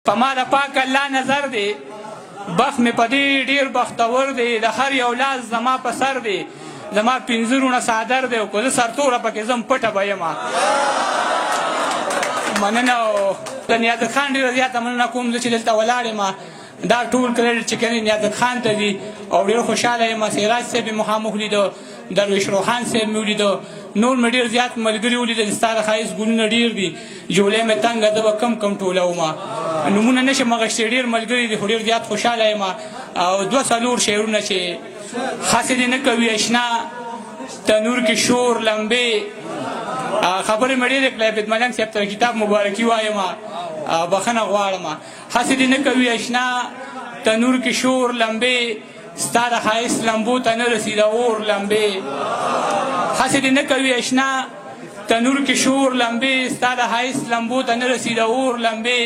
په ما د پاک الله نظر دی بخت مې په دې ډېر بختور دی د هر یو لاس زما په سر دی زما پنځه رونه څادر دی او که زه سرتوره پکې ځم پټه به یمه مننه د نیازک خان ډېره زیاته مننه کوم زه چې دلته ولاړ یم دا ټول کریډټ چې کوي نیازک خان ته دي او ډېر خوشحاله یم سراج صاحب مې مخامخ ولیدو درویش روحان صاحب مې ولیدو نور مې ډېر زیات ملګري ولیدل ستا د ښایست ګلونه ډېر دي جولۍ مې تنګه زه به کم کم ټولومه نومونه نشم اخیستی ډېر ملګري دي خو ډېر زیات خوشحاله یم او دوه څلور شعرونه چې خاصې دې نه کوي اشنا تنور کې شور لمبې خبرې مې ډېرې کړې عبید ملنګ صاحب ته کتاب مبارکي وایم بخښنه غواړم هسې دې نه کوي اشنا تنور کې شور لمبې ستا د ښایست لمبو ته نه رسېده اور لمبې هسې دې نه کوي اشنا تنور کې شور لمبې ستا د ښایست لمبو ته نه رسېده اور لمبې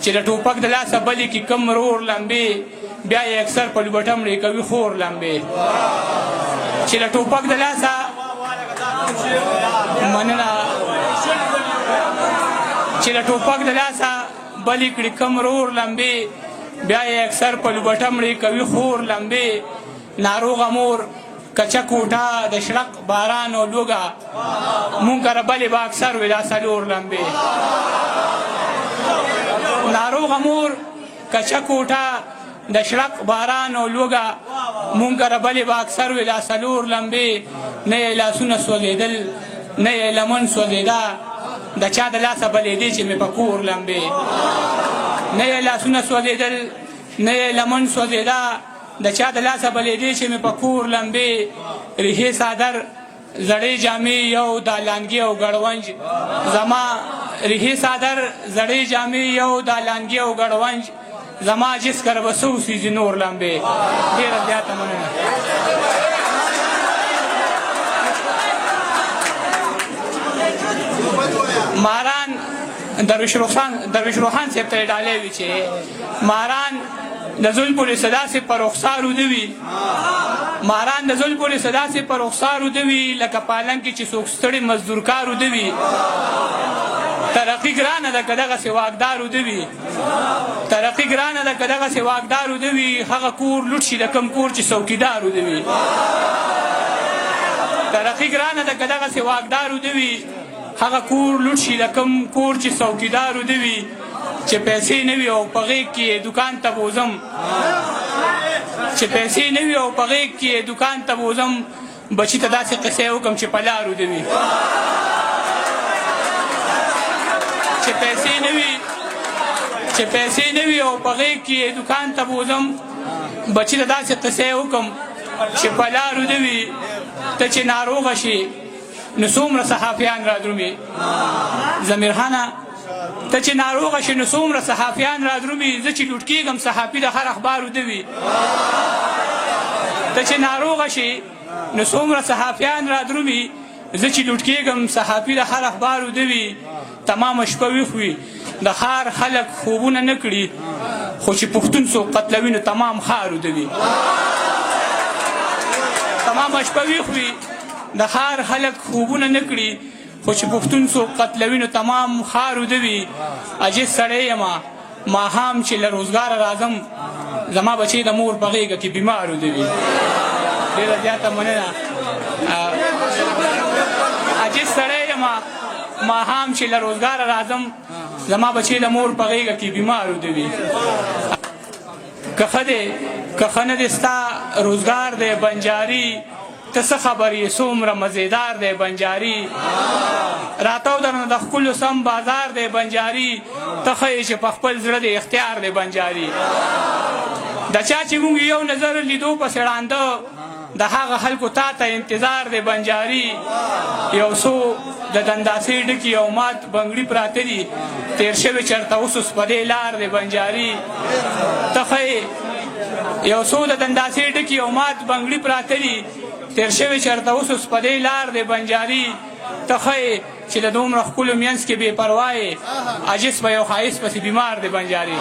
چې د ټوپک د لاسه بلې کې کم رور لمبې بیا یې اکثر په لوبټه مړې کوي خور لمبې چې د ټوپک د لاسه مننه چې د ټوپک د لاسه بلې کړي کم رور لمبې بیا یې اکثر په لوبټه مړې کوي خور لمبې ناروغه مور کچه کوټه د شړق باران او لوږه مونږ کره بلې به اکثر وي دا څلور لمبې ناروغه مور کچه کوټه د شړق باران او لوږه مونږ کره بلې به اکثر وي دا څلور لمبې نه یې لاسونه سوځېدل نه یې لمن سوځېده د چا د لاسه بلېدې چې مې په کور لمبې نه یې لاسونه سوځېدل نه یې لمن سوځېده د چا د لاسه بلېدې چې مې په کور لمبې ریحې څادر زړې جامې یو دا لانګې او ګړونج زما ریحې څادر زړې جامې یو دا لانګې او ګړونج زما جس کر به څه اوسېږي نور لمبې ډېره زیاته مننه ماران درویش روحان صاحب ته یې ډالۍ وي چې ماران د زل پورې صدا سي په رخسارو دوي ماران د زل پورې صدا سي په رخسارو دوي لکه پالنګ کې چې څوک ستړي مزدورکارو دوي ترقي ګرانه ده که دغسې واکدارو دوي ترقي ګرانه ده که دغسې واکدارو دوي هغه کور لوټ شي د کم کور چې څوکیدارو دوي ترقي ګرانه ده که دغسې واکدارو دوي هغه کور لوټ شي د کم کور چې څوکیدارو دوي چې پیسې نه وي او په غېږ کې دوکان ته بوځم چې پیسې نه وي او په غېږ کې دوکان ته بوځم بچي ته داسې قصې وکړم چې په لارو دې وي چې پیسې نه وي او په غېږ کې دوکان ته بوځم بچي ته داسې قصې وکړم چې په لارو دې وي ته چې ناروغه شي نو څومره صحافیان را درومي ضمیرخانه ته چې ناروغه شي نو څومره صحافیان را درومي زه چې لوټ کېږم صحافي د هر اخبارو ده وي ته چې ناروغه شي نو څومره صحافیان را درومي زه چې لوټ کېږم صحافي د هر اخبارو ده وي تمامه شپه ویښ وي د ښار خلک خوبونه نه کړي خو چې پښتون څوک قتلوي نو تمام ښارو ده وي تمامه شپه ویښ وي د ښار خلک خوبونه نه کړي خو چې پښتون څوک قتلوي نو تمام ښار وده وي عجیز سړی یمه ماښام چې له روزګاره راځم زما بچی د مور په غېږه کې بیمار وده وي ډېره زیاته مننه عجیز سړی یمه ماښام چې له روزګاره راځم زما بچی د مور په غېږه کې بیمار وده وي که ښه دی که ښه نه دی ستا روزګار دی بنجاري ته څه خبر یې څومره مزېدار دی بنجاري راتاو درنه د ښکلو سم بازار دی بنجاري ته ښه یې چې په خپل زړه د اختیار دی بنجاري د چا چې مونږ یو نظر لیدو پسې ړانده د هغه خلکو تا ته انتظار دی بنجاري یو څو د دنداسې ډکي او مات بنګړي پراته دي تېر شوي چېرته اوس په دې لار دی بنجاري ته ښه یې یو څو د دنداسې ډکي او مات بنګړي پراته دي تیر شوي چېرته اوس په دې لار دی بنجاري ته ښه یې چې د دومره ښکلو منځ کې بې پروا یې عاجز په یو ښایست پسې بیمار دی بنجاري